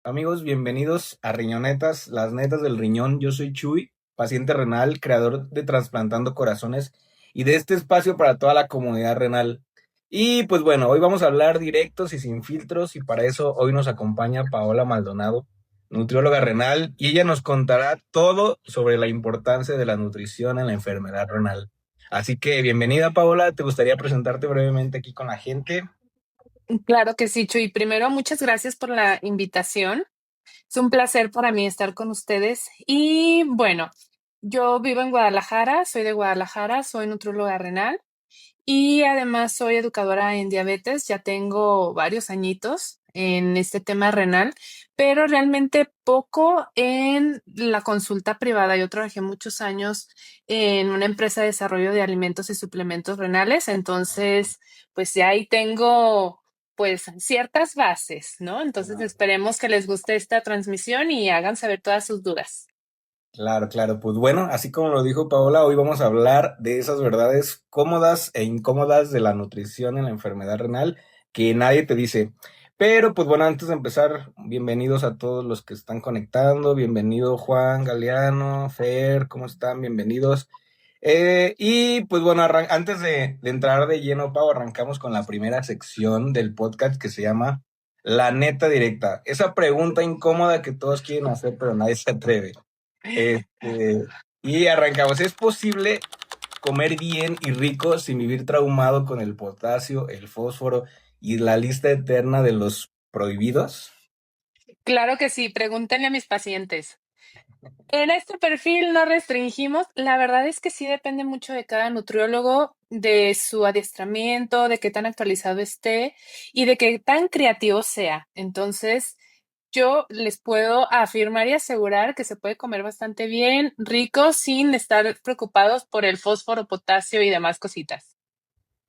Amigos, bienvenidos a Riñonetas, las netas del riñón. Yo soy Chuy, paciente renal, creador de Trasplantando Corazones y de este espacio para toda la comunidad renal. Y pues bueno, hoy vamos a hablar directos y sin filtros y para eso hoy nos acompaña Paola Maldonado, nutrióloga renal, y ella nos contará todo sobre la importancia de la nutrición en la enfermedad renal. Así que bienvenida, Paola, ¿te gustaría presentarte brevemente aquí con la gente? Claro que sí, Chuy. Primero, muchas gracias por la invitación. Es un placer para mí estar con ustedes. Y bueno, yo vivo en Guadalajara, soy de Guadalajara, soy nutrióloga renal y además soy educadora en diabetes. Ya tengo varios añitos en este tema renal, pero realmente poco en la consulta privada. Yo trabajé muchos años en una empresa de desarrollo de alimentos y suplementos renales, entonces pues ya ahí tengo pues ciertas bases, ¿no? Entonces esperemos que les guste esta transmisión y hagan saber todas sus dudas. Claro, claro. Pues bueno, así como lo dijo Paola, hoy vamos a hablar de esas verdades cómodas e incómodas de la nutrición en la enfermedad renal que nadie te dice. Pero pues bueno, antes de empezar, bienvenidos a todos los que están conectando. Bienvenido Juan, Galeano, Fer, ¿cómo están? Bienvenidos. Y pues bueno, antes de entrar de lleno, Pau, arrancamos con la primera sección del podcast que se llama La neta directa. Esa pregunta incómoda que todos quieren hacer, pero nadie se atreve. Este, y arrancamos. ¿Es posible comer bien y rico sin vivir traumado con el potasio, el fósforo y la lista eterna de los prohibidos? Claro que sí, pregúntenle a mis pacientes. En este perfil no restringimos. La verdad es que sí depende mucho de cada nutriólogo, de su adiestramiento, de qué tan actualizado esté y de qué tan creativo sea. Entonces, yo les puedo afirmar y asegurar que se puede comer bastante bien, rico, sin estar preocupados por el fósforo, potasio y demás cositas.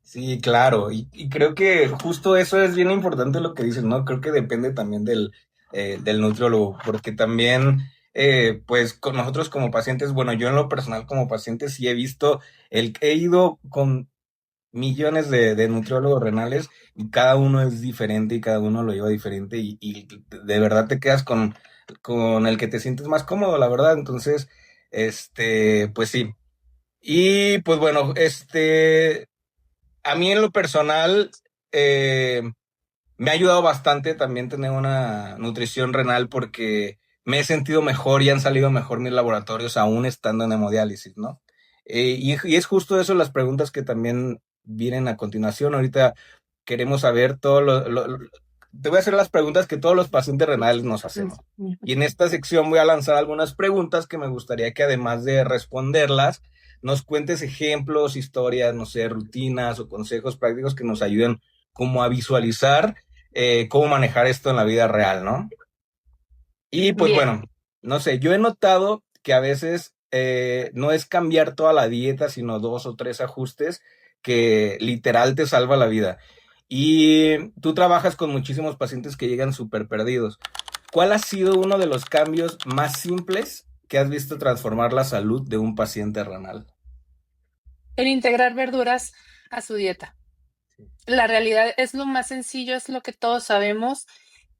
Sí, claro. Y creo que justo eso es bien importante lo que dices, ¿no? Creo que depende también del nutriólogo, porque también, pues, con nosotros como pacientes, bueno, yo en lo personal como paciente sí he visto, he ido con millones de nutriólogos renales y cada uno es diferente y cada uno lo lleva diferente y de verdad te quedas con el que te sientes más cómodo, la verdad. Entonces, pues sí. Y pues bueno, a mí en lo personal eh, me ha ayudado bastante también tener una nutrición renal porque me he sentido mejor y han salido mejor mis laboratorios aún estando en hemodiálisis, ¿no? Y es justo eso las preguntas que también vienen a continuación. Ahorita queremos saber te voy a hacer las preguntas que todos los pacientes renales nos hacemos. Y en esta sección voy a lanzar algunas preguntas que me gustaría que además de responderlas, nos cuentes ejemplos, historias, no sé, rutinas o consejos prácticos que nos ayuden como a visualizar cómo manejar esto en la vida real, ¿no? Y pues Bien. bueno, no sé, yo he notado que a veces no es cambiar toda la dieta, sino dos o tres ajustes que literal te salva la vida. Y tú trabajas con muchísimos pacientes que llegan súper perdidos. ¿Cuál ha sido uno de los cambios más simples que has visto transformar la salud de un paciente renal? El integrar verduras a su dieta. La realidad es lo más sencillo, es lo que todos sabemos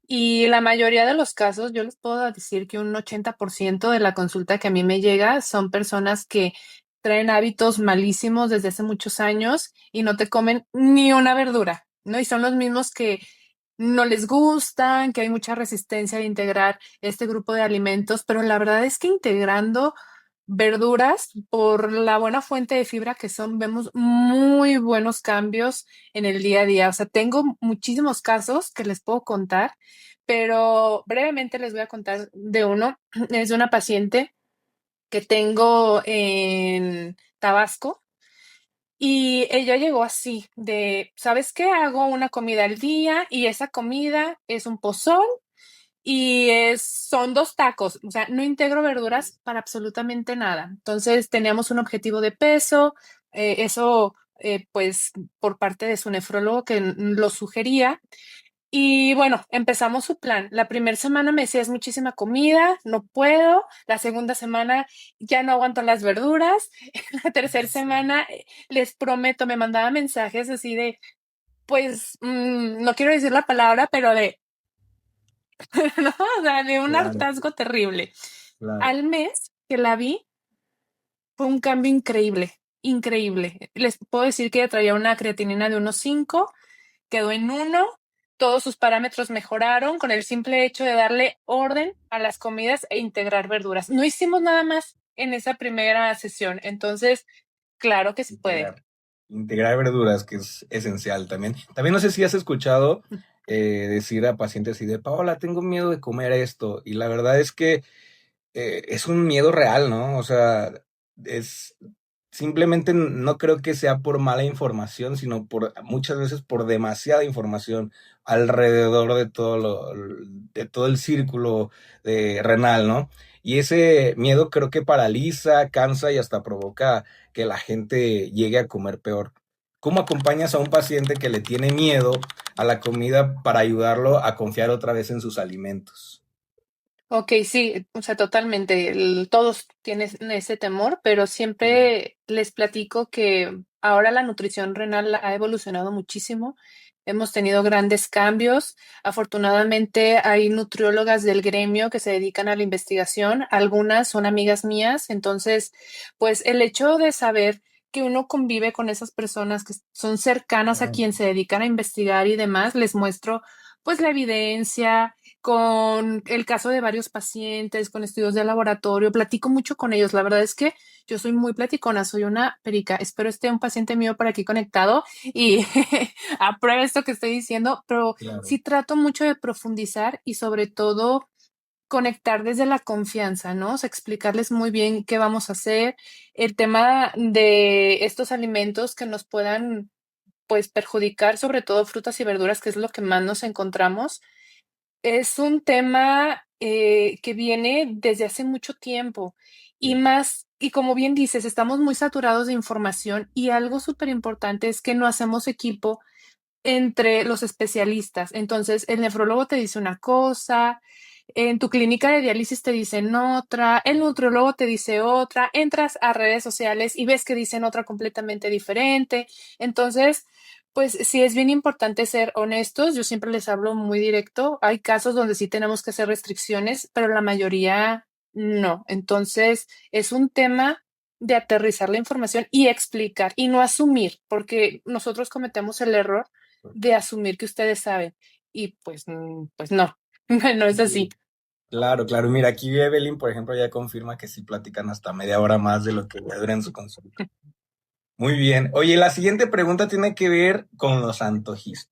y la mayoría de los casos, yo les puedo decir que un 80% de la consulta que a mí me llega son personas que traen hábitos malísimos desde hace muchos años y no te comen ni una verdura, ¿no? Y son los mismos que no les gustan, que hay mucha resistencia a integrar este grupo de alimentos, pero la verdad es que integrando verduras por la buena fuente de fibra que son, vemos muy buenos cambios en el día a día. O sea, tengo muchísimos casos que les puedo contar, pero brevemente les voy a contar de uno. Es de una paciente que tengo en Tabasco y ella llegó así de, ¿sabes qué? Hago una comida al día y esa comida es un pozol y son dos tacos, o sea, no integro verduras para absolutamente nada. Entonces teníamos un objetivo de peso, eso pues por parte de su nefrólogo que lo sugería. Y bueno, empezamos su plan. La primera semana me decía, es muchísima comida, no puedo. La segunda semana ya no aguanto las verduras. La tercera semana, les prometo, me mandaba mensajes así de, pues, no quiero decir la palabra, pero de ¿no? O sea, de un Claro, hartazgo terrible. claro. Al mes que la vi, fue un cambio increíble, increíble. Les puedo decir que ella traía una creatinina de 1,5, quedó en 1, todos sus parámetros mejoraron con el simple hecho de darle orden a las comidas e integrar verduras. No hicimos nada más en esa primera sesión, entonces, claro que se puede. Integrar. Integrar verduras, que es esencial también. También no sé si has escuchado decir a pacientes así de, Paola, tengo miedo de comer esto. Y la verdad es que es un miedo real, ¿no? O sea, es simplemente no creo que sea por mala información, sino por muchas veces por demasiada información alrededor de de todo el círculo renal, ¿no? Y ese miedo creo que paraliza, cansa y hasta provoca que la gente llegue a comer peor. ¿Cómo acompañas a un paciente que le tiene miedo a la comida para ayudarlo a confiar otra vez en sus alimentos? Ok, sí, o sea, totalmente. Todos tienen ese temor, pero siempre les platico que ahora la nutrición renal ha evolucionado muchísimo. Hemos tenido grandes cambios. Afortunadamente hay nutriólogas del gremio que se dedican a la investigación. Algunas son amigas mías. Entonces, pues el hecho de saber que uno convive con esas personas que son cercanas a quien se dedican a investigar y demás, les muestro pues la evidencia con el caso de varios pacientes, con estudios de laboratorio, platico mucho con ellos. La verdad es que yo soy muy platicona, soy una perica. Espero esté un paciente mío por aquí conectado y apruebe esto que estoy diciendo, pero Claro. sí trato mucho de profundizar y sobre todo conectar desde la confianza, ¿no? O sea, explicarles muy bien qué vamos a hacer, el tema de estos alimentos que nos puedan, pues, perjudicar, sobre todo frutas y verduras, que es lo que más nos encontramos es un tema que viene desde hace mucho tiempo y más, y como bien dices, estamos muy saturados de información y algo súper importante es que no hacemos equipo entre los especialistas. Entonces, el nefrólogo te dice una cosa, en tu clínica de diálisis te dicen otra, el nutriólogo te dice otra, entras a redes sociales y ves que dicen otra completamente diferente. Entonces, pues sí es bien importante ser honestos. Yo siempre les hablo muy directo. Hay casos donde sí tenemos que hacer restricciones, pero la mayoría no. Entonces, es un tema de aterrizar la información y explicar y no asumir, porque nosotros cometemos el error de asumir que ustedes saben y pues, pues no, no es así. Claro, claro. Mira, aquí Evelyn, por ejemplo, ya confirma que sí platican hasta media hora más de lo que ya dura en su consulta. Muy bien. Oye, la siguiente pregunta tiene que ver con los antojitos.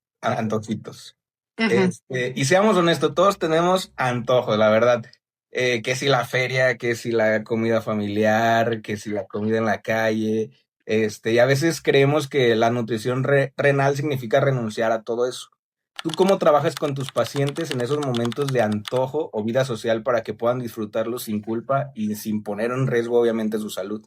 Ujú. Y seamos honestos, todos tenemos antojos, la verdad. Que si la feria, que si la comida familiar, que si la comida en la calle. Y a veces creemos que la nutrición renal significa renunciar a todo eso. ¿Tú cómo trabajas con tus pacientes en esos momentos de antojo o vida social para que puedan disfrutarlo sin culpa y sin poner en riesgo, obviamente, su salud?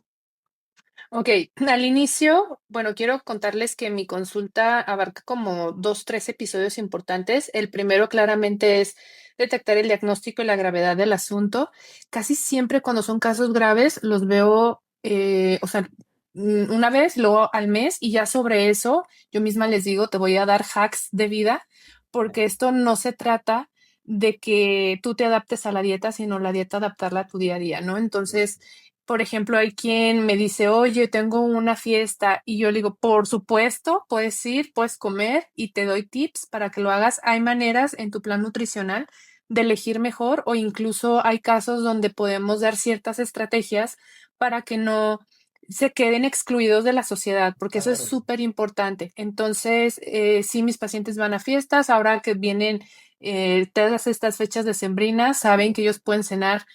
Ok, al inicio, bueno, quiero contarles que mi consulta abarca como 2, 3 episodios importantes. El primero claramente es detectar el diagnóstico y la gravedad del asunto. Casi siempre cuando son casos graves los veo, o sea, una vez, luego al mes y ya sobre eso yo misma les digo, te voy a dar hacks de vida porque esto no se trata de que tú te adaptes a la dieta, sino la dieta adaptarla a tu día a día, ¿no? Entonces, por ejemplo, hay quien me dice, oye, tengo una fiesta y yo le digo, por supuesto, puedes ir, puedes comer y te doy tips para que lo hagas. Hay maneras en tu plan nutricional de elegir mejor o incluso hay casos donde podemos dar ciertas estrategias para que no se queden excluidos de la sociedad, porque eso es Claro. súper importante. Entonces, sí, mis pacientes van a fiestas, ahora que vienen todas estas fechas decembrinas, saben que ellos pueden cenar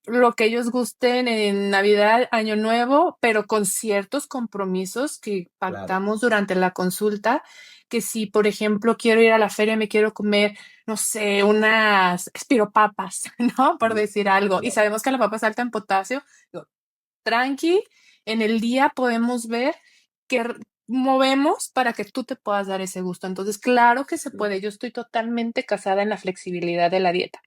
lo que ellos gusten en Navidad, Año Nuevo, pero con ciertos compromisos que Claro. pactamos durante la consulta, que si, por ejemplo, quiero ir a la feria, me quiero comer, no sé, unas espiropapas, ¿no? Por Sí, decir algo, y claro. sabemos que la papa es alta en potasio, digo, tranqui, en el día podemos ver que movemos para que tú te puedas dar ese gusto. Entonces, claro que se puede. Yo estoy totalmente casada en la flexibilidad de la dieta.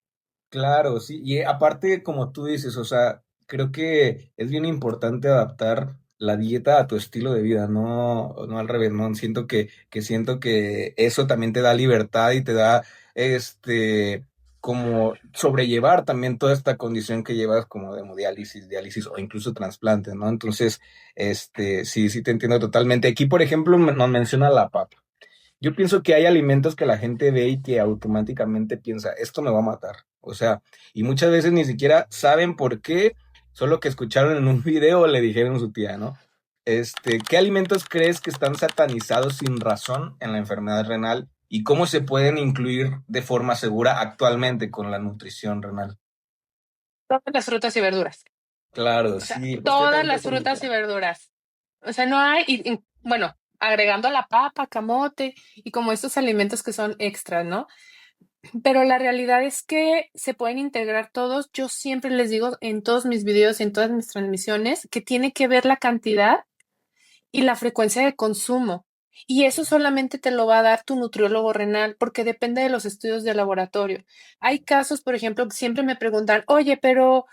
Claro, sí, y aparte, como tú dices, o sea, creo que es bien importante adaptar la dieta a tu estilo de vida, no al revés, no siento que siento que eso también te da libertad y te da este como sobrellevar también toda esta condición que llevas como de diálisis o incluso trasplante, ¿no? Entonces, sí, sí te entiendo totalmente. Aquí, por ejemplo, nos menciona la papa. Yo pienso que hay alimentos que la gente ve y que automáticamente piensa, esto me va a matar. O sea, y muchas veces ni siquiera saben por qué, solo que escucharon en un video o le dijeron a su tía, ¿no? ¿Qué alimentos crees que están satanizados sin razón en la enfermedad renal y cómo se pueden incluir de forma segura actualmente con la nutrición renal? Todas las frutas y verduras. Claro, O sea, sí, pues que todas también las pasa mucho. frutas y verduras. O sea, no hay, bueno, agregando la papa, camote y como estos alimentos que son extras, ¿no? Pero la realidad es que se pueden integrar todos. Yo siempre les digo en todos mis videos, en todas mis transmisiones, que tiene que ver la cantidad y la frecuencia de consumo. Y eso solamente te lo va a dar tu nutriólogo renal, porque depende de los estudios de laboratorio. Hay casos, por ejemplo, que siempre me preguntan, oye, pero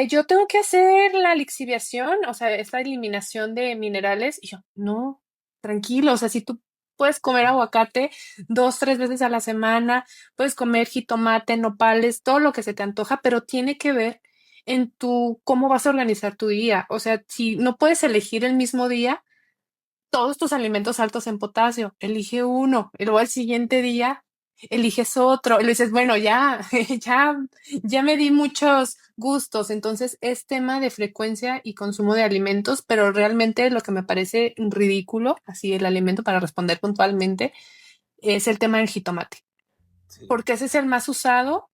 yo tengo que hacer la lixiviación, o sea, esta eliminación de minerales. Y yo, no, tranquilo, o sea, si tú puedes comer aguacate 2, 3 veces a la semana, puedes comer jitomate, nopales, todo lo que se te antoja, pero tiene que ver en tu cómo vas a organizar tu día. O sea, si no puedes elegir el mismo día, todos tus alimentos altos en potasio, elige uno, y luego al siguiente día eliges otro, y le dices, bueno, ya, ya, ya me di muchos gustos, entonces es tema de frecuencia y consumo de alimentos, pero realmente lo que me parece ridículo, así el alimento para responder puntualmente, es el tema del jitomate, Sí. porque ese es el más usado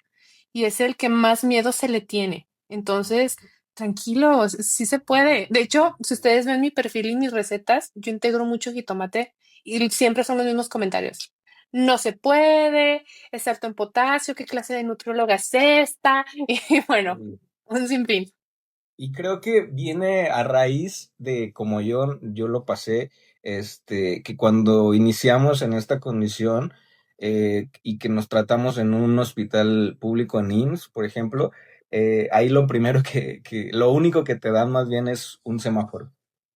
y es el que más miedo se le tiene. Entonces, tranquilos, sí se puede. De hecho, si ustedes ven mi perfil y mis recetas, yo integro mucho jitomate y siempre son los mismos comentarios. No se puede, es alto en potasio, ¿qué clase de nutrióloga es esta? Y bueno, un sinfín. Y creo que viene a raíz de como yo lo pasé, que cuando iniciamos en esta condición y que nos tratamos en un hospital público en IMSS, por ejemplo, ahí lo primero lo único que te dan más bien es un semáforo.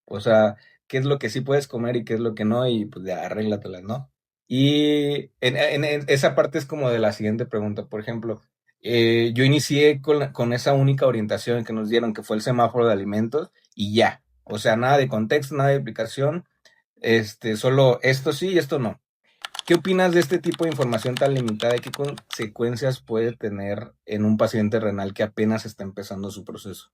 O sea, qué es lo que sí puedes comer y qué es lo que no, y pues ya arréglatelas, ¿no? Y en esa parte es como de la siguiente pregunta, por ejemplo. Yo inicié con esa única orientación que nos dieron, que fue el semáforo de alimentos, y ya. O sea, nada de contexto, nada de explicación, solo esto sí y esto no. ¿Qué opinas de este tipo de información tan limitada y qué consecuencias puede tener en un paciente renal que apenas está empezando su proceso?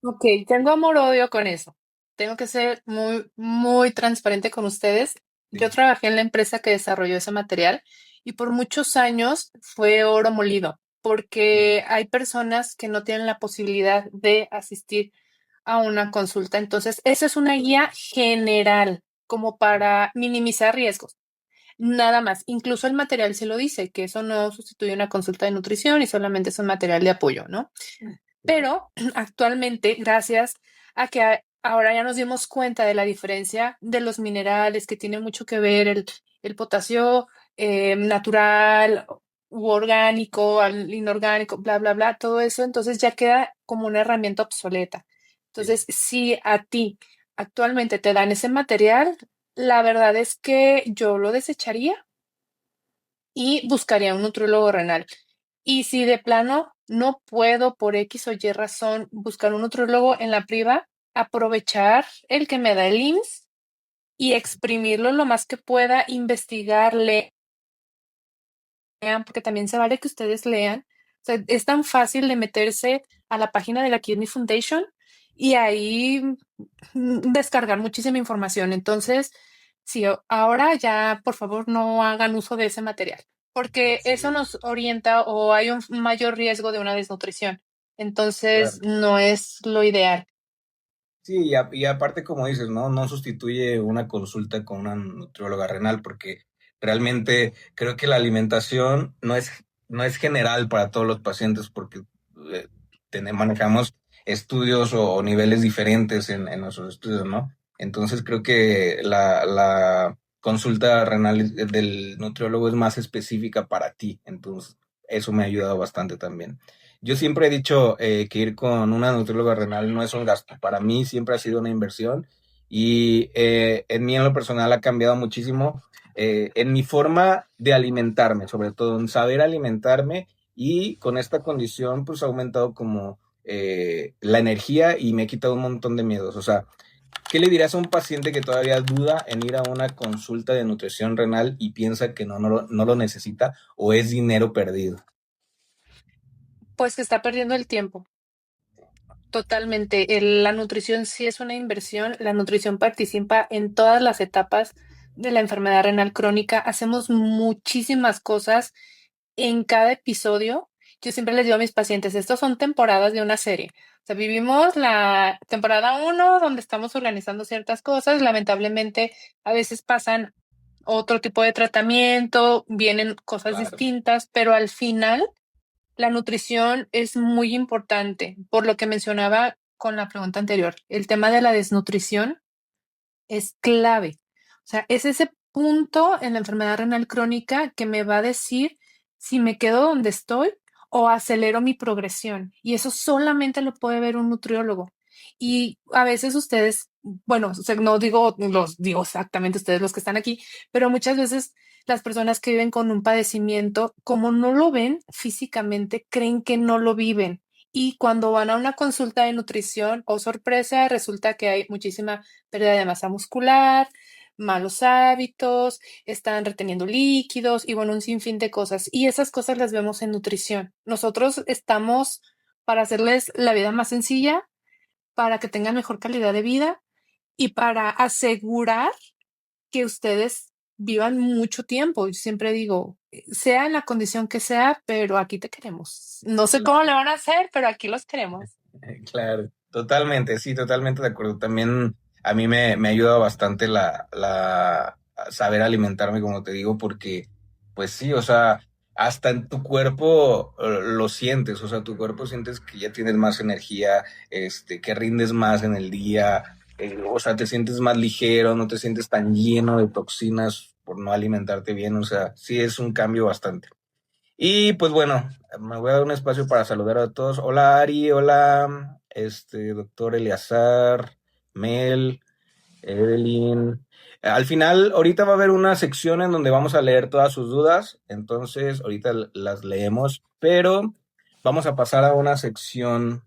Ok, tengo amor-odio con eso. Tengo que ser muy, muy transparente con ustedes. Yo Sí. trabajé en la empresa que desarrolló ese material y por muchos años fue oro molido, porque hay personas que no tienen la posibilidad de asistir a una consulta. Entonces, esa es una guía general, como para minimizar riesgos. Nada más. Incluso el material se lo dice, que eso no sustituye una consulta de nutrición y solamente es un material de apoyo, ¿no? Pero actualmente, gracias a que ahora ya nos dimos cuenta de la diferencia de los minerales, que tiene mucho que ver el potasio natural u orgánico, al inorgánico, bla, bla, bla, todo eso, entonces ya queda como una herramienta obsoleta. Sí. Entonces, si a ti actualmente te dan ese material, la verdad es que yo lo desecharía y buscaría un nutriólogo renal. Y si de plano no puedo por X o Y razón buscar un nutriólogo en la priva, aprovechar el que me da el IMSS y exprimirlo lo más que pueda, investigarle, porque también se vale que ustedes lean. O sea, es tan fácil de meterse a la página de la Kidney Foundation y ahí descargar muchísima información. Entonces, sí, ahora ya por favor no hagan uso de ese material, porque eso Sí, nos orienta o hay un mayor riesgo de una desnutrición. Entonces, claro. no es lo ideal. Sí, y aparte, como dices, ¿no? No sustituye una consulta con una nutrióloga renal, porque realmente creo que la alimentación no es general para todos los pacientes, porque eh, manejamos estudios o niveles diferentes en nuestros estudios, ¿no? Entonces creo que la consulta renal del nutriólogo es más específica para ti, entonces eso me ha ayudado bastante también. Yo siempre he dicho que ir con una nutrióloga renal no es un gasto. Para mí siempre ha sido una inversión y en mí en lo personal ha cambiado muchísimo en mi forma de alimentarme, sobre todo en saber alimentarme y con esta condición pues ha aumentado como la energía y me he quitado un montón de miedos. O sea, ¿qué le dirías a un paciente que todavía duda en ir a una consulta de nutrición renal y piensa que no lo necesita o es dinero perdido? Pues que está perdiendo el tiempo. Totalmente. La nutrición sí es una inversión. La nutrición participa en todas las etapas de la enfermedad renal crónica. Hacemos muchísimas cosas en cada episodio. Yo siempre les digo a mis pacientes, estos son temporadas de una serie. O sea, vivimos la temporada uno donde estamos organizando ciertas cosas. Lamentablemente, a veces pasan otro tipo de tratamiento, vienen cosas Claro. distintas, pero al final la nutrición es muy importante, por lo que mencionaba con la pregunta anterior. El tema de la desnutrición es clave. O sea, es ese punto en la enfermedad renal crónica que me va a decir si me quedo donde estoy o acelero mi progresión. Y eso solamente lo puede ver un nutriólogo. Y a veces ustedes, bueno, o sea, no digo, los digo exactamente ustedes los que están aquí, pero muchas veces las personas que viven con un padecimiento, como no lo ven físicamente, creen que no lo viven. Y cuando van a una consulta de nutrición, oh sorpresa, resulta que hay muchísima pérdida de masa muscular, malos hábitos, están reteniendo líquidos y bueno, un sinfín de cosas. Y esas cosas las vemos en nutrición. Nosotros estamos para hacerles la vida más sencilla, para que tengan mejor calidad de vida y para asegurar que ustedes vivan mucho tiempo. Yo siempre digo, sea en la condición que sea, pero aquí te queremos. No sé cómo le van a hacer, pero aquí los queremos. Claro, totalmente, sí, totalmente de acuerdo. También a mí me ha ayudado bastante la saber alimentarme, como te digo, porque, pues sí, o sea, hasta en tu cuerpo lo sientes, o sea, tu cuerpo sientes que ya tienes más energía, que rindes más en el día, o sea, te sientes más ligero, no te sientes tan lleno de toxinas por no alimentarte bien, o sea, sí es un cambio bastante. Y pues bueno, me voy a dar un espacio para saludar a todos. Hola Ari, hola, doctor Eleazar, Mel, Evelyn. Al final, ahorita va a haber una sección en donde vamos a leer todas sus dudas, entonces ahorita las leemos, pero vamos a pasar a una sección,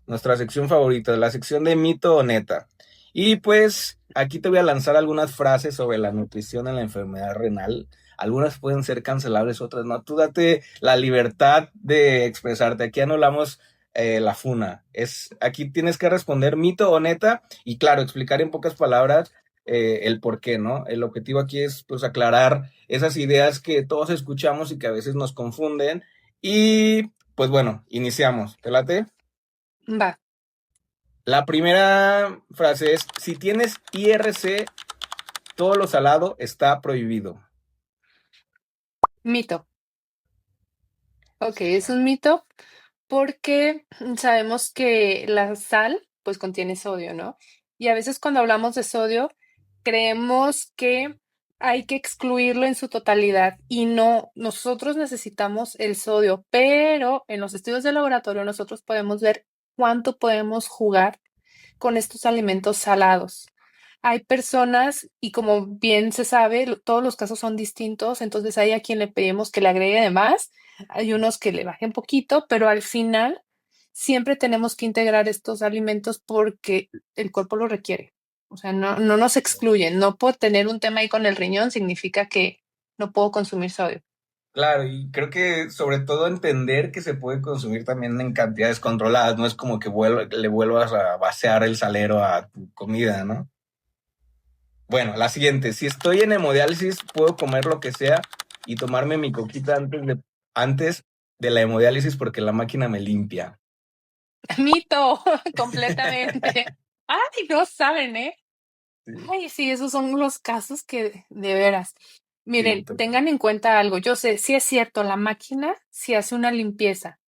nuestra sección favorita, la sección de mito o neta. Y pues aquí te voy a lanzar algunas frases sobre la nutrición en la enfermedad renal. Algunas pueden ser cancelables, otras no. Tú date la libertad de expresarte. Aquí anulamos la funa. Aquí tienes que responder mito o neta y claro, explicar en pocas palabras el por qué, ¿no? El objetivo aquí es pues aclarar esas ideas que todos escuchamos y que a veces nos confunden. Y pues bueno, iniciamos. ¿Te late? Va, La primera frase es, si tienes IRC, todo lo salado está prohibido. mito. Ok, es un mito porque sabemos que la sal pues contiene sodio, ¿no? Y a veces cuando hablamos de sodio creemos que hay que excluirlo en su totalidad y no, nosotros necesitamos el sodio, pero en los estudios de laboratorio nosotros podemos ver cuánto podemos jugar con estos alimentos salados. Hay personas, y como bien se sabe, todos los casos son distintos, entonces hay a quien le pedimos que le agregue de más, hay unos que le bajen poquito, pero al final siempre tenemos que integrar estos alimentos porque el cuerpo lo requiere. O sea, no nos excluyen. No por tener un tema ahí con el riñón significa que no puedo consumir sodio. Claro, y creo que sobre todo entender que se puede consumir también en cantidades controladas, no es como que le vuelvas a vaciar el salero a tu comida, ¿no? Bueno, la siguiente, si estoy en hemodiálisis, puedo comer lo que sea y tomarme mi coquita antes de la hemodiálisis porque la máquina me limpia. Mito, completamente. Ay, no saben, ¿eh? Sí, Ay, sí, esos son los casos que de veras. sí, Miren, tengan en cuenta algo. Yo sé, sí es cierto, la máquina sí hace una limpieza,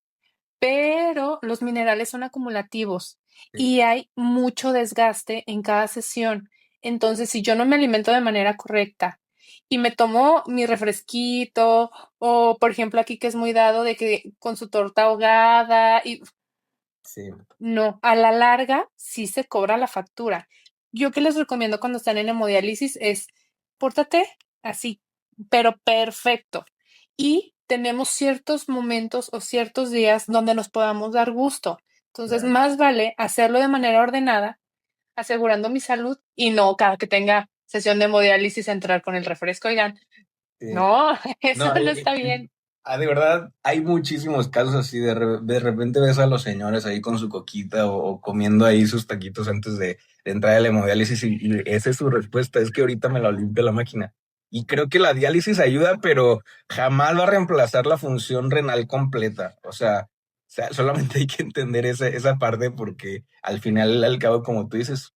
pero los minerales son acumulativos sí, y hay mucho desgaste en cada sesión. Entonces, si yo no me alimento de manera correcta y me tomo mi refresquito, o por ejemplo aquí que es muy dado de que con su torta ahogada y sí. no, a la larga sí se cobra la factura. Yo que les recomiendo cuando están en hemodiálisis es pórtate así, pero perfecto. Y tenemos ciertos momentos o ciertos días donde nos podamos dar gusto. Entonces, Claro. más vale hacerlo de manera ordenada, asegurando mi salud y no cada que tenga sesión de hemodiálisis entrar con el refresco. Oigan, Sí. no, eso No, no está bien. de verdad, hay muchísimos casos así. De repente ves a los señores ahí con su coquita o comiendo ahí sus taquitos antes de entrar a la hemodiálisis y esa es su respuesta, es que ahorita me la limpia la máquina. Y creo que la diálisis ayuda, pero jamás va a reemplazar la función renal completa. O sea, solamente hay que entender esa parte porque al final, al cabo, como tú dices,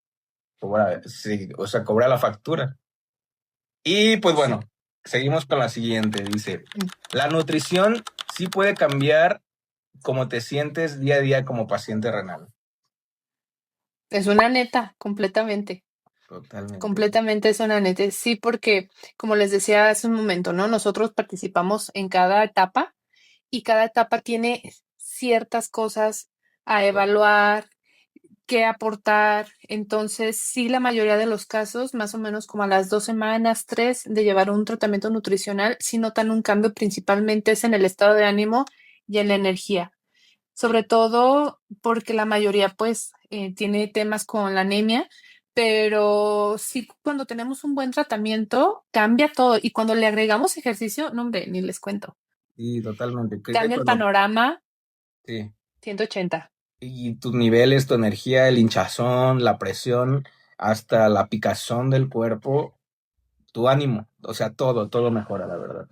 cobra, sí, o sea, cobra la factura. Y pues bueno, seguimos con la siguiente. Dice, la nutrición sí puede cambiar cómo te sientes día a día como paciente renal. Es una neta, completamente. Totalmente. Completamente es una neta. Sí, porque como les decía hace un momento, ¿no? Nosotros participamos en cada etapa y cada etapa tiene ciertas cosas a evaluar, que aportar. Entonces, sí, la mayoría de los casos, más o menos como a las 2 semanas, 3 de llevar un tratamiento nutricional, sí notan un cambio, principalmente es en el estado de ánimo y en la energía. Sobre todo porque la mayoría, pues, tiene temas con la anemia, pero sí, cuando tenemos un buen tratamiento, cambia todo. Y cuando le agregamos ejercicio, no, hombre, ni les cuento. Sí, totalmente. Creo que Cambia el cuando, panorama sí. 180. Y tus niveles, tu energía, el hinchazón, la presión, hasta la picazón del cuerpo, tu ánimo, o sea, todo mejora, la verdad.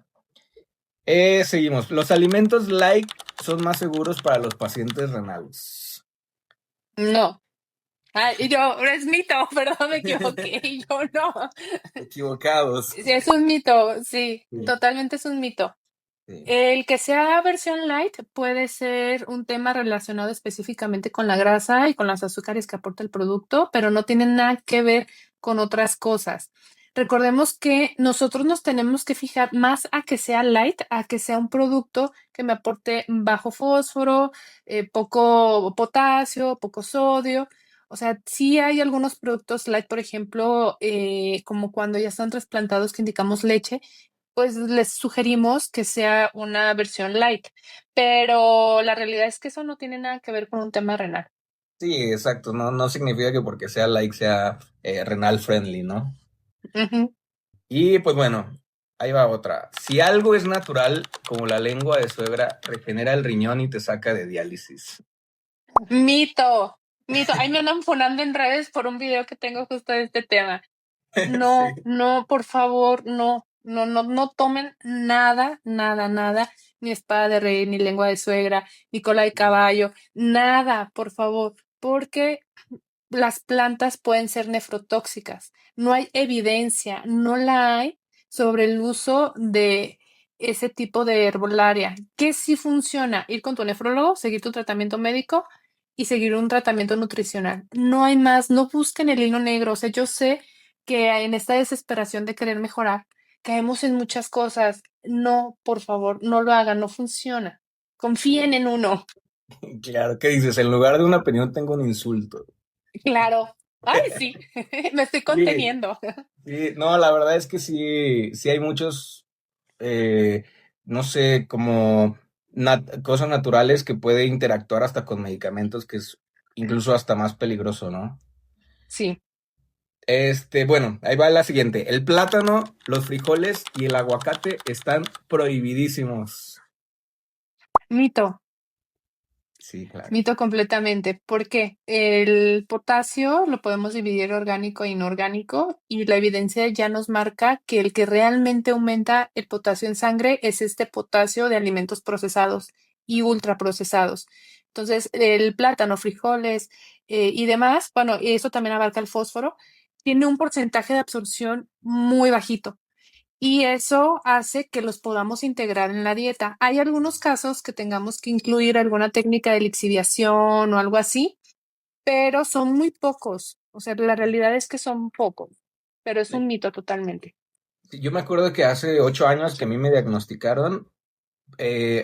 Seguimos. Los alimentos light son más seguros para los pacientes renales. No. Ah, y yo, es mito, perdón, me equivoqué. Y yo no. Equivocados. Sí, es un mito, sí, Sí, totalmente es un mito. sí. El que sea versión light puede ser un tema relacionado específicamente con la grasa y con los azúcares que aporta el producto, pero no tiene nada que ver con otras cosas. Recordemos que nosotros nos tenemos que fijar más a que sea light, a que sea un producto que me aporte bajo fósforo, poco potasio, poco sodio. O sea, sí hay algunos productos light, por ejemplo, como cuando ya están trasplantados que indicamos leche, pues les sugerimos que sea una versión light, pero la realidad es que eso no tiene nada que ver con un tema renal. Sí, exacto. No significa que porque sea like sea renal friendly, ¿no? Ujú. Y pues bueno, ahí va otra. Si algo es natural, como la lengua de suegra, regenera el riñón y te saca de diálisis. Mito, mito. Ahí me andan funando en redes por un video que tengo justo de este tema. Sí. No, no, por favor, no, no, no, no tomen nada, nada, nada, ni espada de rey, ni lengua de suegra, ni cola de caballo, nada, por favor, porque las plantas pueden ser nefrotóxicas. No hay evidencia, no la hay sobre el uso de ese tipo de herbolaria. ¿Qué sí funciona? Ir con tu nefrólogo, seguir tu tratamiento médico y seguir un tratamiento nutricional. No hay más, no busquen el hilo negro. O sea, yo sé que en esta desesperación de querer mejorar, caemos en muchas cosas. No, por favor, no lo hagan, no funciona. Confíen en uno. Claro, ¿qué dices? En lugar de una opinión tengo un insulto. Claro. Ay, sí, me estoy Sí, conteniendo. sí, no, la verdad es que sí hay muchos, eh, no sé, como cosas naturales que puede interactuar hasta con medicamentos, que es incluso hasta más peligroso, ¿no? Sí, Bueno, ahí va la siguiente. El plátano, los frijoles y el aguacate están prohibidísimos. mito, Sí, claro. mito completamente. ¿Por qué? El potasio lo podemos dividir orgánico e inorgánico y la evidencia ya nos marca que el que realmente aumenta el potasio en sangre es este potasio de alimentos procesados y ultraprocesados. Entonces, el plátano, frijoles y demás, bueno, y eso también abarca el fósforo, tiene un porcentaje de absorción muy bajito. Y eso hace que los podamos integrar en la dieta. Hay algunos casos que tengamos que incluir alguna técnica de lixiviación o algo así, pero son muy pocos. O sea, la realidad es que son pocos, pero es un mito totalmente. Sí, yo me acuerdo que hace 8 años que a mí me diagnosticaron,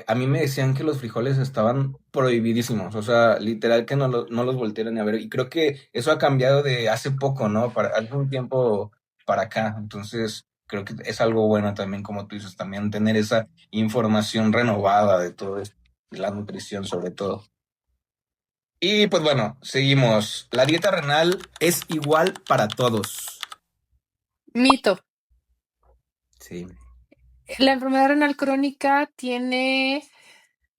a mí me decían que los frijoles estaban prohibidísimos, o sea, literal que no los voltearan a ver. Y creo que eso ha cambiado de hace poco, ¿no? Hace un tiempo para acá. Entonces, creo que es algo bueno también, como tú dices, también tener esa información renovada de todo esto, de la nutrición sobre todo. Y pues bueno, seguimos. La dieta renal es igual para todos. Mito. Sí, La enfermedad renal crónica tiene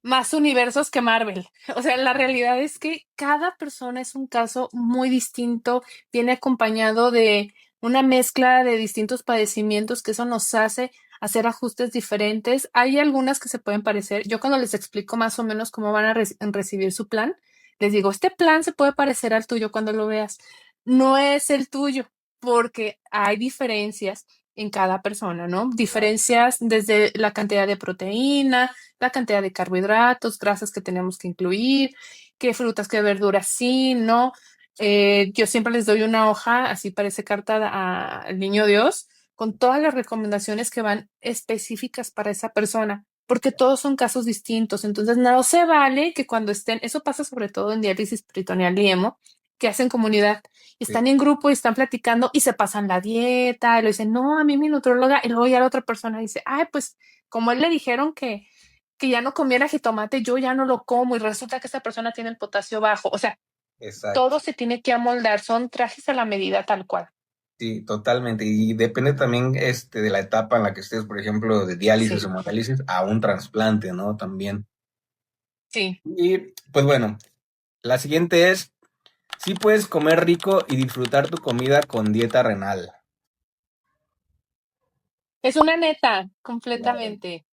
más universos que Marvel. O sea, la realidad es que cada persona es un caso muy distinto, viene acompañado de una mezcla de distintos padecimientos que eso nos hace hacer ajustes diferentes. Hay algunas que se pueden parecer. Yo cuando les explico más o menos cómo van a recibir su plan, les digo, este plan se puede parecer al tuyo cuando lo veas. No es el tuyo, porque hay diferencias en cada persona, ¿no? claro. Diferencias desde la cantidad de proteína, la cantidad de carbohidratos, grasas que tenemos que incluir, qué frutas, qué verduras sí, no. Yo siempre les doy una hoja, así parece carta al niño Dios, con todas las recomendaciones que van específicas para esa persona, porque todos son casos distintos. Entonces, no se vale que cuando estén, eso pasa sobre todo en diálisis peritoneal y hemo, que hacen comunidad, y Sí, están en grupo y están platicando y se pasan la dieta, y le dicen, no, a mí mi nutróloga, y luego ya la otra persona dice, ay, pues como él le dijeron que ya no comiera jitomate, yo ya no lo como y resulta que esa persona tiene el potasio bajo. O sea, exacto. todo se tiene que amoldar, son trajes a la medida tal cual. Sí, totalmente. Y depende también de la etapa en la que estés, por ejemplo, de diálisis o Sí, hemodiálisis a un trasplante, ¿no? También. sí. Y pues bueno, la siguiente es, sí puedes comer rico y disfrutar tu comida con dieta renal. Es una neta, Claro, completamente.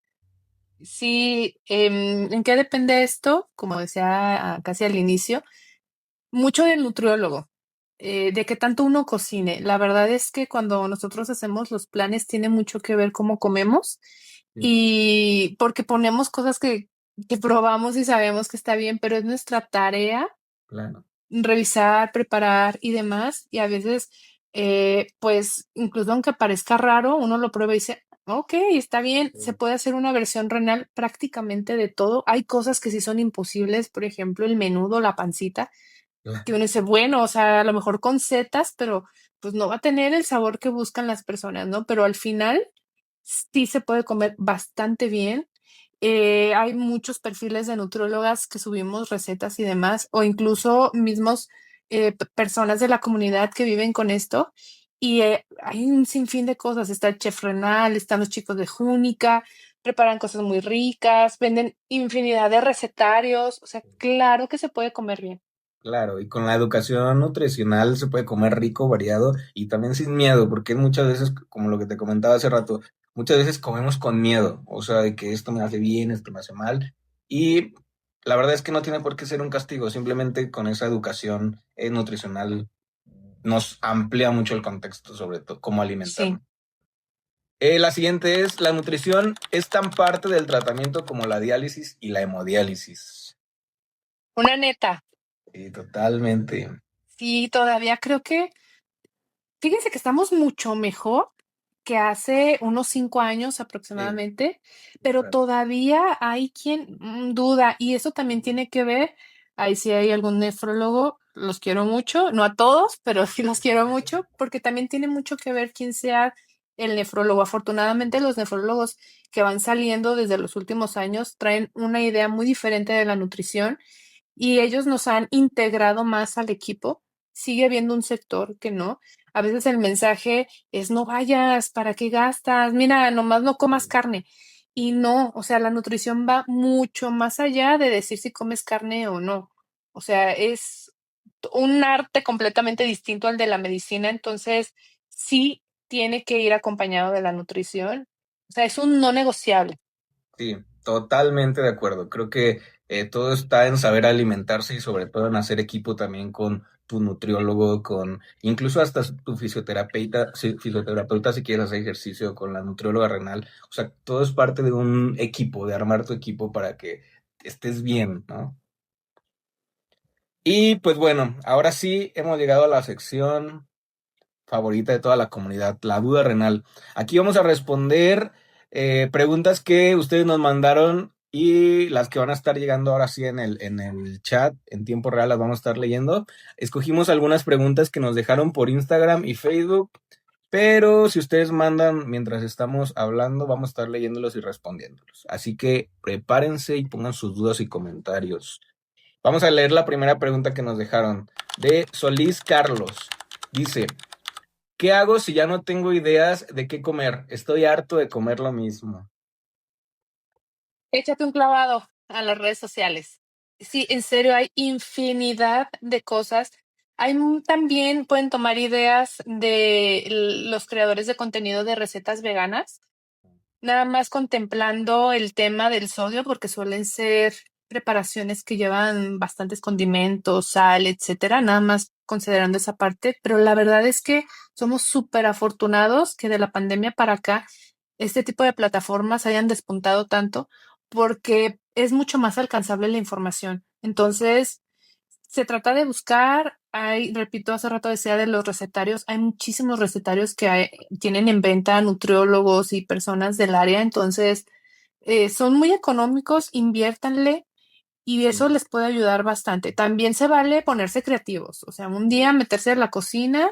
Sí, ¿en qué depende esto? Como decía casi al inicio, mucho del nutriólogo, de qué tanto uno cocine. La verdad es que cuando nosotros hacemos los planes tiene mucho que ver cómo comemos sí, y porque ponemos cosas que probamos y sabemos que está bien, pero es nuestra tarea claro. revisar, preparar y demás. Y a veces, pues, incluso aunque parezca raro, uno lo prueba y dice, ok, está bien, se Sí, puede hacer una versión renal prácticamente de todo. Hay cosas que sí son imposibles, por ejemplo, el menudo, la pancita, que uno dice, bueno, o sea, a lo mejor con setas, pero pues no va a tener el sabor que buscan las personas, ¿no? Pero al final sí se puede comer bastante bien. Hay muchos perfiles de nutriólogas que subimos recetas y demás, o incluso mismos personas de la comunidad que viven con esto. Y hay un sinfín de cosas. Está el chef renal, están los chicos de Júnica, preparan cosas muy ricas, venden infinidad de recetarios. O sea, claro que se puede comer bien. claro. Y con la educación nutricional se puede comer rico, variado y también sin miedo, porque muchas veces, como lo que te comentaba hace rato, muchas veces comemos con miedo, o sea, de que esto me hace bien, esto me hace mal. Y la verdad es que no tiene por qué ser un castigo, simplemente con esa educación nutricional nos amplía mucho el contexto sobre todo cómo Sí, alimentarnos. La siguiente es, la nutrición es tan parte del tratamiento como la diálisis y la hemodiálisis. una neta. Sí, totalmente. Sí, todavía creo que, fíjense que estamos mucho mejor que hace unos 5 años Sí, aproximadamente, pero claro. todavía hay quien duda y eso también tiene que ver, ahí si hay algún nefrólogo, los quiero mucho, no a todos, pero sí los quiero mucho, porque también tiene mucho que ver quién sea el nefrólogo. Afortunadamente los nefrólogos que van saliendo desde los últimos años traen una idea muy diferente de la nutrición y ellos nos han integrado más al equipo. Sigue habiendo un sector que no. A veces el mensaje es no vayas, ¿para qué gastas? Mira, nomás no comas carne. Y no, o sea, la nutrición va mucho más allá de decir si comes carne o no. O sea, es un arte completamente distinto al de la medicina, entonces sí tiene que ir acompañado de la nutrición. O sea, es un no negociable. Sí, totalmente de acuerdo. Creo que todo está en saber alimentarse y sobre todo en hacer equipo también con tu nutriólogo, con incluso hasta tu fisioterapeuta, fisioterapeuta si quieres hacer ejercicio con la nutrióloga renal. O sea, todo es parte de un equipo, de armar tu equipo para que estés bien, ¿no? Y pues bueno, ahora sí hemos llegado a la sección favorita de toda la comunidad, la duda renal. Aquí vamos a responder preguntas que ustedes nos mandaron y las que van a estar llegando ahora sí en el chat, en tiempo real las vamos a estar leyendo. Escogimos algunas preguntas que nos dejaron por Instagram y Facebook pero si ustedes mandan mientras estamos hablando, vamos a estar leyéndolos y respondiéndolos. Así que prepárense y pongan sus dudas y comentarios. Vamos a leer la primera pregunta que nos dejaron de Solís Carlos. Dice, ¿qué hago si ya no tengo ideas de qué comer? Estoy harto de comer lo mismo. Échate un clavado a las redes sociales. Sí, en serio, hay infinidad de cosas. También pueden tomar ideas de los creadores de contenido de recetas veganas, nada más contemplando el tema del sodio, porque suelen ser preparaciones que llevan bastantes condimentos, sal, etcétera, nada más considerando esa parte, pero la verdad es que somos súper afortunados que de la pandemia para acá este tipo de plataformas hayan despuntado tanto porque es mucho más alcanzable la información. Entonces, se trata de buscar, repito, hace rato decía de los recetarios, hay muchísimos recetarios que tienen en venta nutriólogos y personas del área, entonces son muy económicos, inviértanle y eso les puede ayudar bastante. También se vale ponerse creativos, o sea, un día meterse en la cocina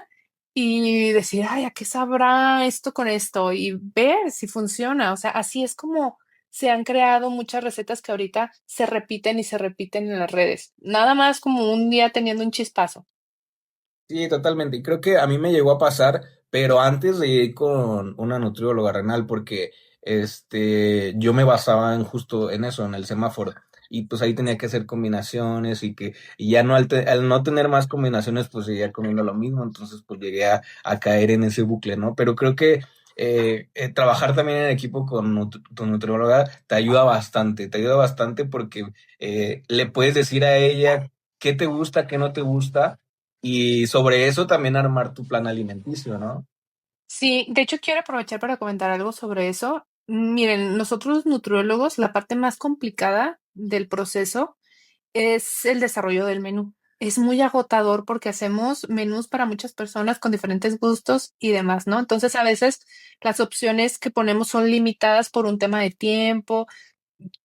y decir, ay, ¿a qué sabrá esto con esto? Y ver si funciona. O sea, así es como se han creado muchas recetas que ahorita se repiten y se repiten en las redes. Nada más como un día teniendo un chispazo. Sí, totalmente. Y creo que a mí me llegó a pasar, pero antes de ir con una nutrióloga renal, porque yo me basaba en justo en eso, en el semáforo. Y pues ahí tenía que hacer combinaciones y ya no al no tener más combinaciones, pues seguía comiendo lo mismo. Entonces, pues llegué a caer en ese bucle, ¿no? Pero creo que trabajar también en equipo con tu nutrióloga te ayuda bastante porque le puedes decir a ella qué te gusta, qué no te gusta y sobre eso también armar tu plan alimenticio, ¿no? Sí, de hecho quiero aprovechar para comentar algo sobre eso. Miren, nosotros los nutriólogos, la parte más complicada del proceso es el desarrollo del menú. Es muy agotador porque hacemos menús para muchas personas con diferentes gustos y demás, ¿no? Entonces, a veces las opciones que ponemos son limitadas por un tema de tiempo,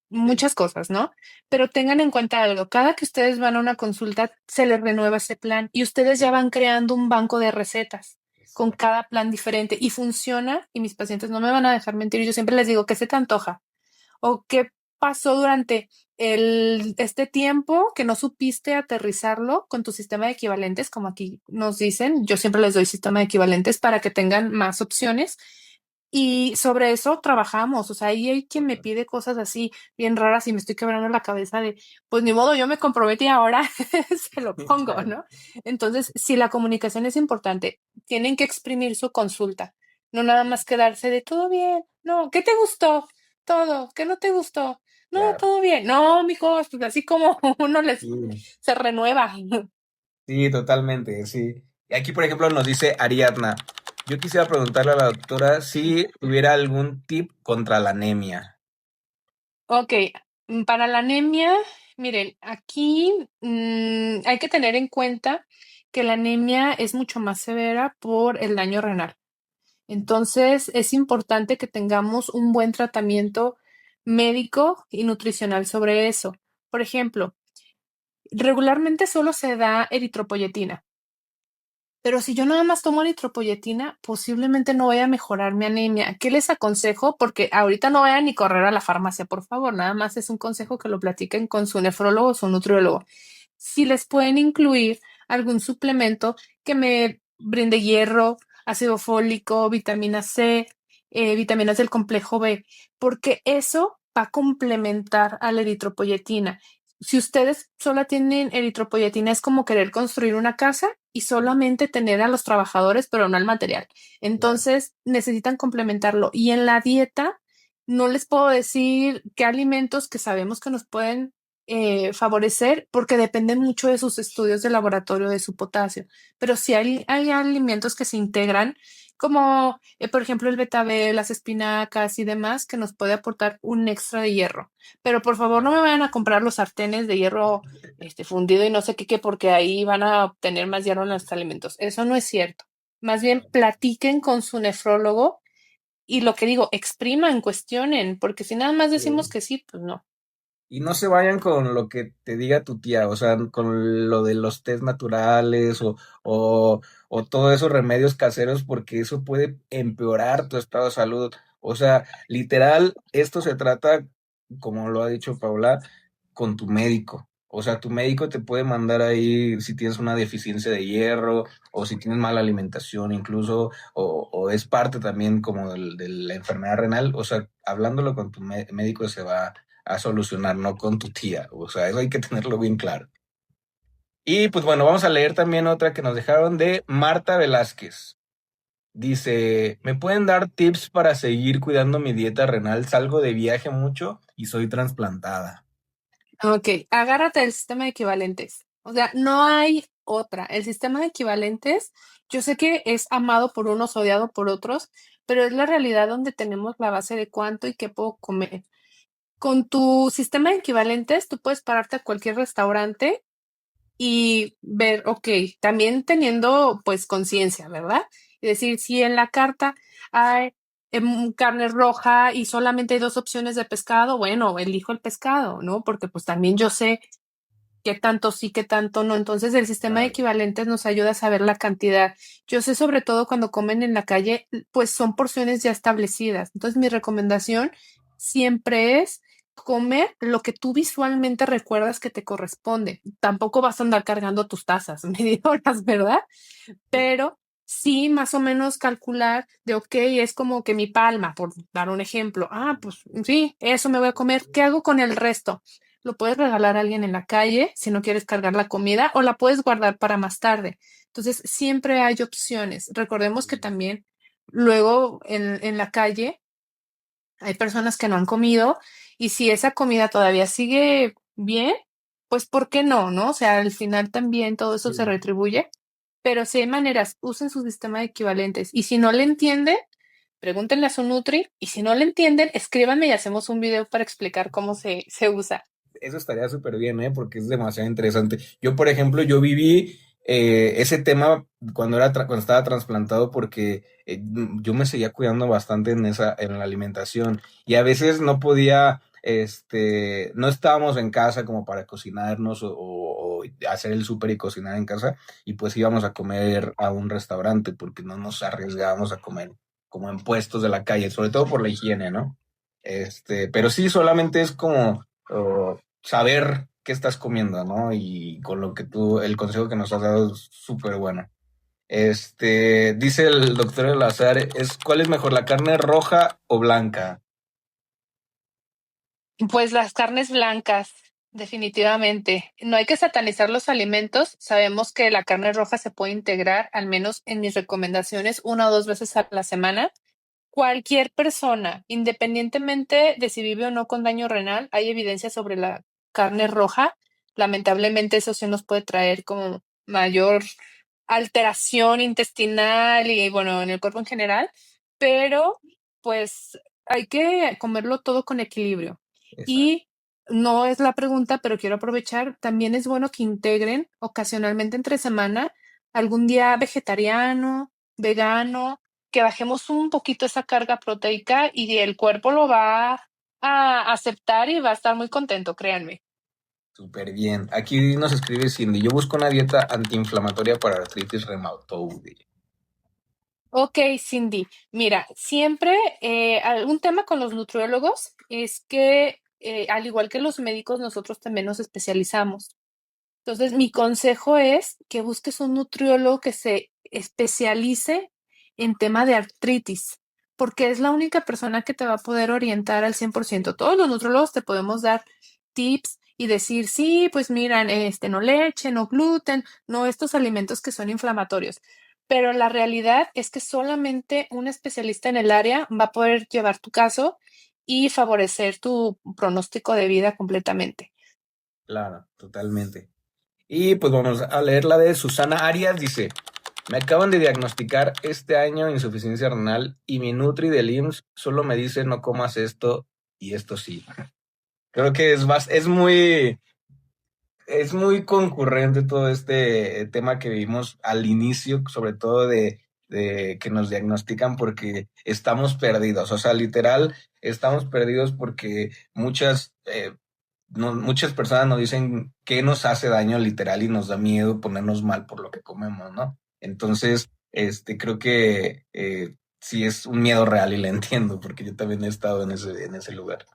muchas cosas, ¿no? Pero tengan en cuenta algo, cada que ustedes van a una consulta, se les renueva ese plan y ustedes ya van creando un banco de recetas con cada plan diferente y funciona y mis pacientes no me van a dejar mentir. Yo siempre les digo, ¿qué se te antoja? ¿O qué pasó durante este tiempo que no supiste aterrizarlo con tu sistema de equivalentes, como aquí nos dicen? Yo siempre les doy sistema de equivalentes para que tengan más opciones. Y sobre eso trabajamos, o sea, ahí hay quien me pide cosas así bien raras y me estoy quebrando la cabeza de, pues ni modo, yo me comprometí ahora, se lo pongo, Claro. ¿no? Entonces, si la comunicación es importante, tienen que exprimir su consulta, no nada más quedarse de todo bien, no, ¿qué te gustó? Todo, ¿qué no te gustó? No, Claro. todo bien, no, mijos, pues así como uno les Sí, se renueva. sí, totalmente, sí. Y aquí, por ejemplo, nos dice Ariadna, yo quisiera preguntarle a la doctora si tuviera algún tip contra la anemia. Ok, para la anemia, miren, aquí hay que tener en cuenta que la anemia es mucho más severa por el daño renal. Entonces, es importante que tengamos un buen tratamiento médico y nutricional sobre eso. Por ejemplo, regularmente solo se da eritropoyetina. Pero si yo nada más tomo eritropoyetina, posiblemente no vaya a mejorar mi anemia. ¿Qué les aconsejo? Porque ahorita no vayan ni correr a la farmacia, por favor. Nada más es un consejo que lo platiquen con su nefrólogo o su nutriólogo. Si les pueden incluir algún suplemento que me brinde hierro, ácido fólico, vitamina C, vitaminas del complejo B, porque eso va a complementar a la eritropoyetina. Si ustedes solo tienen eritropoyetina, es como querer construir una casa y solamente tener a los trabajadores, pero no al material. Claro. Entonces, necesitan complementarlo. Y en la dieta, no les puedo decir qué alimentos que sabemos que nos pueden favorecer, porque dependen mucho de sus estudios de laboratorio de su potasio. Pero sí hay alimentos que se integran, como por ejemplo el betabel, las espinacas y demás, que nos puede aportar un extra de hierro. Pero por favor no me vayan a comprar los sartenes de hierro fundido y no sé qué, porque ahí van a obtener más hierro en los alimentos. Eso no es cierto. Más bien platiquen con su nefrólogo y lo que digo, expriman, cuestionen, porque si nada más decimos Sí. que sí, pues no. Y no se vayan con lo que te diga tu tía, o sea, con lo de los test naturales o, o todos esos remedios caseros, porque eso puede empeorar tu estado de salud. O sea, literal, esto se trata, como lo ha dicho Paula, con tu médico. O sea, tu médico te puede mandar ahí si tienes una deficiencia de hierro o si tienes mala alimentación incluso, o es parte también como de la enfermedad renal. O sea, hablándolo con tu médico se va a solucionar, no con tu tía. O sea, eso hay que tenerlo bien claro. Y pues bueno, vamos a leer también otra que nos dejaron de Marta Velázquez. Dice, ¿me pueden dar tips para seguir cuidando mi dieta renal? Salgo de viaje mucho y soy trasplantada. Ok, agárrate del sistema de equivalentes. O sea, no hay otra. El sistema de equivalentes, yo sé que es amado por unos, odiado por otros, pero es la realidad donde tenemos la base de cuánto y qué puedo comer. Con tu sistema de equivalentes, tú puedes pararte a cualquier restaurante y ver, ok, también teniendo pues conciencia, ¿verdad? Y decir, si en la carta hay carne roja y solamente hay dos opciones de pescado, bueno, elijo el pescado, ¿no? Porque pues también yo sé qué tanto sí, qué tanto no. Entonces el sistema de Claro. equivalentes nos ayuda a saber la cantidad. Yo sé sobre todo cuando comen en la calle, pues son porciones ya establecidas. Entonces mi recomendación siempre es comer lo que tú visualmente recuerdas que te corresponde. Tampoco vas a andar cargando tus tazas medidoras, ¿verdad? Sí. Pero sí más o menos calcular de, ok, es como que mi palma, por dar un ejemplo. Ah, pues sí, eso me voy a comer. ¿Qué hago con el resto? Lo puedes regalar a alguien en la calle si no quieres cargar la comida o la puedes guardar para más tarde. Entonces, siempre hay opciones. Recordemos que también luego en la calle hay personas que no han comido y si esa comida todavía sigue bien, pues ¿por qué no, no? O sea, al final también todo eso se Sí. retribuye, pero si hay maneras, usen su sistema de equivalentes y si no le entienden, pregúntenle a su Nutri y si no le entienden, escríbanme y hacemos un video para explicar cómo se usa. Eso estaría súper bien, ¿eh? Porque es demasiado interesante. Yo, por ejemplo, yo viví ese tema cuando cuando estaba trasplantado porque yo me seguía cuidando bastante en la alimentación y a veces no podía, no estábamos en casa como para cocinarnos o hacer el súper y cocinar en casa y pues íbamos a comer a un restaurante porque no nos arriesgábamos a comer como en puestos de la calle, sobre todo por la higiene, ¿no? Pero sí, solamente es como saber qué estás comiendo, ¿no? Y con lo que el consejo que nos has dado es súper bueno. Dice el doctor Elazar, ¿cuál es mejor, la carne roja o blanca? Pues las carnes blancas, definitivamente. No hay que satanizar los alimentos. Sabemos que la carne roja se puede integrar, al menos en mis recomendaciones, una o dos veces a la semana. Cualquier persona, independientemente de si vive o no con daño renal, hay evidencia sobre la carne roja. Lamentablemente eso sí nos puede traer como mayor alteración intestinal y bueno, en el cuerpo en general, pero pues hay que comerlo todo con equilibrio. Exacto. Y no es la pregunta, pero quiero aprovechar, también es bueno que integren ocasionalmente entre semana algún día vegetariano, vegano, que bajemos un poquito esa carga proteica y el cuerpo lo va a aceptar y va a estar muy contento, créanme. Súper bien. Aquí nos escribe Cindy, yo busco una dieta antiinflamatoria para artritis reumatoide. Ok, Cindy, mira, siempre un tema con los nutriólogos es que al igual que los médicos, nosotros también nos especializamos. Entonces, mi consejo es que busques un nutriólogo que se especialice en tema de artritis, porque es la única persona que te va a poder orientar al 100%. Todos los nutriólogos te podemos dar tips y decir, sí, pues miran, no leche, no gluten, no estos alimentos que son inflamatorios. Pero la realidad es que solamente un especialista en el área va a poder llevar tu caso y favorecer tu pronóstico de vida completamente. Claro, totalmente. Y pues vamos a leer la de Susana Arias, dice, me acaban de diagnosticar este año insuficiencia renal y mi Nutri del IMSS solo me dice no comas esto y esto sí. Creo que es muy concurrente todo este tema que vivimos al inicio, sobre todo de que nos diagnostican porque estamos perdidos, o sea, literal, estamos perdidos porque muchas muchas personas nos dicen que nos hace daño literal y nos da miedo ponernos mal por lo que comemos, ¿no? Entonces, creo que sí es un miedo real y lo entiendo, porque yo también he estado en ese lugar.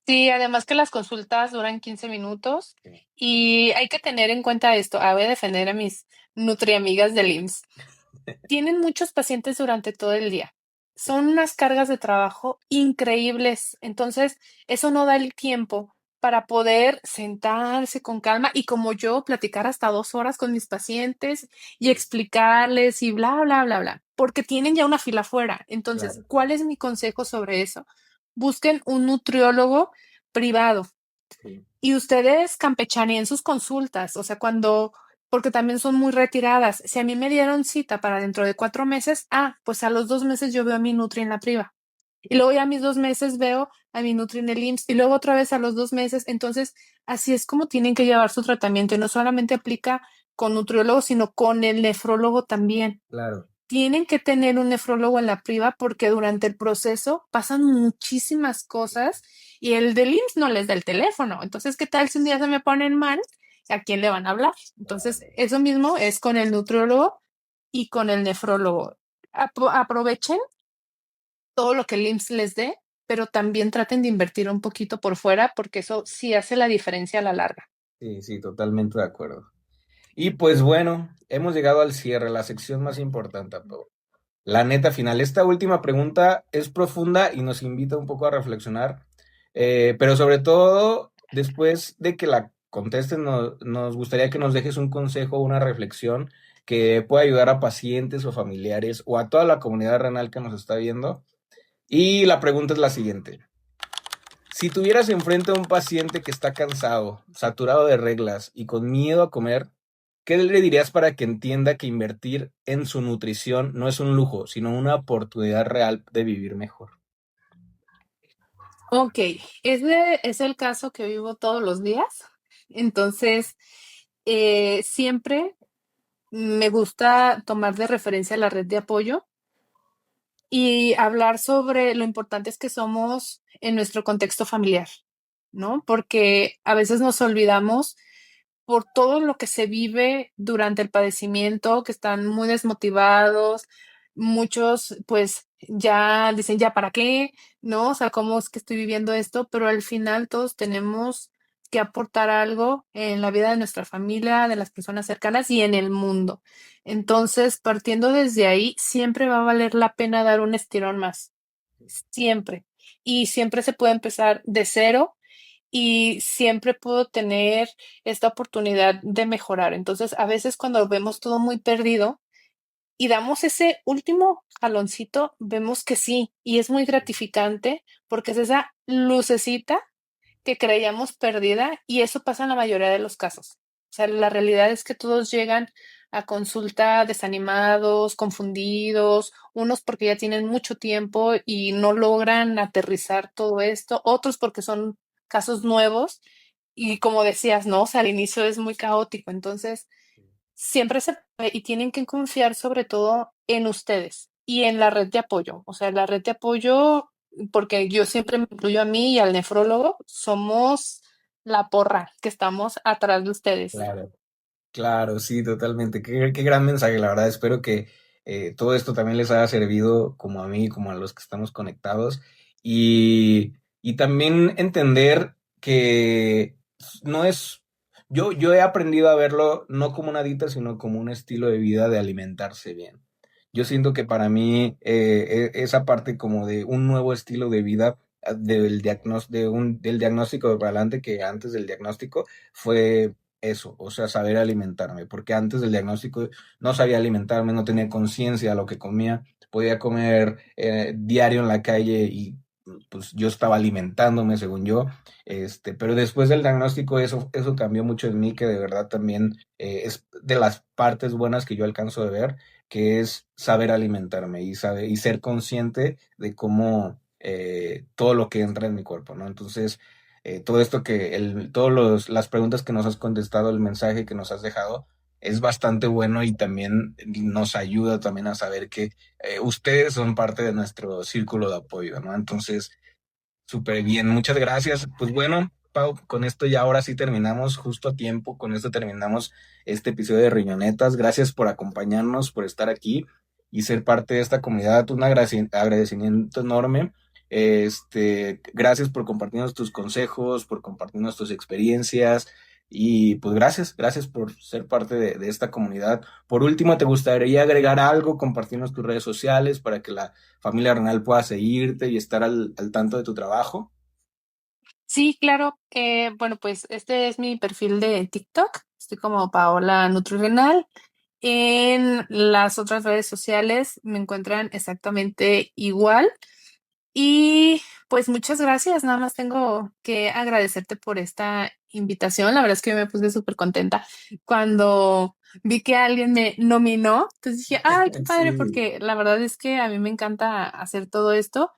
Sí, además que las consultas duran 15 minutos Sí. y hay que tener en cuenta esto. Voy a defender a mis nutriamigas del IMSS. Tienen muchos pacientes durante todo el día. Son unas cargas de trabajo increíbles. Entonces, eso no da el tiempo para poder sentarse con calma y como yo platicar hasta 2 horas con mis pacientes y explicarles y bla, bla, bla, bla, porque tienen ya una fila afuera. Entonces, Claro, ¿cuál es mi consejo sobre eso? Busquen un nutriólogo privado sí, y ustedes campechaneen sus consultas, o sea, porque también son muy retiradas. Si a mí me dieron cita para dentro de 4 meses, pues a los 2 meses yo veo a mi Nutri en la priva. Y luego ya a mis 2 meses veo a mi Nutri en el IMSS y luego otra vez a los 2 meses. Entonces, así es como tienen que llevar su tratamiento y no solamente aplica con nutriólogo, sino con el nefrólogo también. claro. Tienen que tener un nefrólogo en la priva porque durante el proceso pasan muchísimas cosas y el del IMSS no les da el teléfono. Entonces, ¿qué tal si un día se me ponen mal? ¿A quién le van a hablar? Entonces, eso mismo es con el nutriólogo y con el nefrólogo. Aprovechen todo lo que el IMSS les dé, pero también traten de invertir un poquito por fuera porque eso sí hace la diferencia a la larga. Sí, sí, totalmente de acuerdo. Y pues bueno, hemos llegado al cierre, la sección más importante, Pau. La neta final. Esta última pregunta es profunda y nos invita un poco a reflexionar, pero sobre todo, después de que la contestes, nos gustaría que nos dejes un consejo, una reflexión que pueda ayudar a pacientes o familiares o a toda la comunidad renal que nos está viendo. Y la pregunta es la siguiente. Si tuvieras enfrente a un paciente que está cansado, saturado de reglas y con miedo a comer, ¿qué le dirías para que entienda que invertir en su nutrición no es un lujo, sino una oportunidad real de vivir mejor? Ok, ese es el caso que vivo todos los días. Entonces, siempre me gusta tomar de referencia la red de apoyo y hablar sobre lo importantes que somos en nuestro contexto familiar, ¿no? Porque a veces nos olvidamos por todo lo que se vive durante el padecimiento, que están muy desmotivados, muchos pues ya dicen, ya para qué, ¿no? O sea, ¿cómo es que estoy viviendo esto? Pero al final todos tenemos que aportar algo en la vida de nuestra familia, de las personas cercanas y en el mundo. Entonces, partiendo desde ahí, siempre va a valer la pena dar un estirón más, siempre. Y siempre se puede empezar de cero y siempre puedo tener esta oportunidad de mejorar. Entonces, a veces cuando vemos todo muy perdido y damos ese último jaloncito, vemos que sí, y es muy gratificante porque es esa lucecita que creíamos perdida y eso pasa en la mayoría de los casos. O sea, la realidad es que todos llegan a consulta desanimados, confundidos, unos porque ya tienen mucho tiempo y no logran aterrizar todo esto, otros porque son casos nuevos y como decías, ¿no? O sea, al inicio es muy caótico, entonces siempre se puede y tienen que confiar sobre todo en ustedes y en la red de apoyo. O sea, la red de apoyo, porque yo siempre me incluyo a mí y al nefrólogo, somos la porra que estamos atrás de ustedes. Claro. Claro, sí, totalmente. Qué gran mensaje, la verdad. Espero que todo esto también les haya servido como a mí, como a los que estamos conectados. Y también entender que no es, yo he aprendido a verlo no como una dieta, sino como un estilo de vida de alimentarse bien. Yo siento que para mí esa parte como de un nuevo estilo de vida del diagnóstico para adelante que antes del diagnóstico fue eso, o sea, saber alimentarme, porque antes del diagnóstico no sabía alimentarme, no tenía conciencia de lo que comía, podía comer diario en la calle y pues yo estaba alimentándome según yo, pero después del diagnóstico eso cambió mucho en mí, que de verdad también es de las partes buenas que yo alcanzo de ver, que es saber alimentarme y ser consciente de cómo todo lo que entra en mi cuerpo, ¿no? Entonces, todo esto las preguntas que nos has contestado, el mensaje que nos has dejado, es bastante bueno y también nos ayuda también a saber que ustedes son parte de nuestro círculo de apoyo, ¿no? Entonces, súper bien, muchas gracias. Pues bueno, Pau, con esto ya ahora sí terminamos justo a tiempo, con esto terminamos este episodio de Riñonetas. Gracias por acompañarnos, por estar aquí y ser parte de esta comunidad. Un agradecimiento enorme. Gracias por compartirnos tus consejos, por compartirnos tus experiencias y pues gracias por ser parte de esta comunidad. Por último, ¿te gustaría agregar algo, compartirnos tus redes sociales para que la familia renal pueda seguirte y estar al tanto de tu trabajo? Sí, claro. Bueno, pues este es mi perfil de TikTok. Estoy como Paola Nutrirenal. En las otras redes sociales me encuentran exactamente igual. Y pues muchas gracias. Nada más tengo que agradecerte por esta invitación. La verdad es que me puse súper contenta cuando vi que alguien me nominó. Entonces dije, ay, qué padre, Sí, porque la verdad es que a mí me encanta hacer todo esto.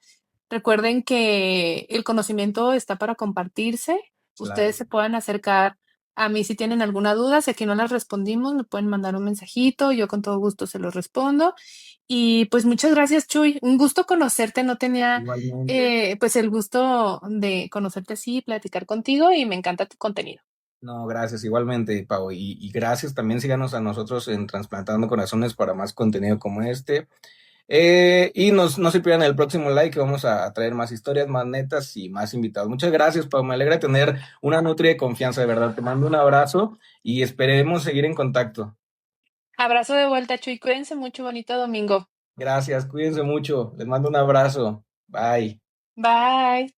Recuerden que el conocimiento está para compartirse. Ustedes claro. se pueden acercar a mí si tienen alguna duda. Si aquí no las respondimos, me pueden mandar un mensajito. Yo con todo gusto se los respondo. Y pues muchas gracias, Chuy. Un gusto conocerte. No tenía Igualmente. pues el gusto de conocerte así, platicar contigo y me encanta tu contenido. No, gracias, igualmente, Pau. Y gracias también, síganos a nosotros en Trasplantando Corazones para más contenido como este. Y no se pierdan el próximo like, que vamos a traer más historias, más netas y más invitados. Muchas gracias, Pau. Me alegra tener una nutria de confianza, de verdad. Te mando un abrazo y esperemos seguir en contacto. Abrazo de vuelta, Chuy. Cuídense mucho. Bonito domingo. Gracias, cuídense mucho. Les mando un abrazo. Bye. Bye.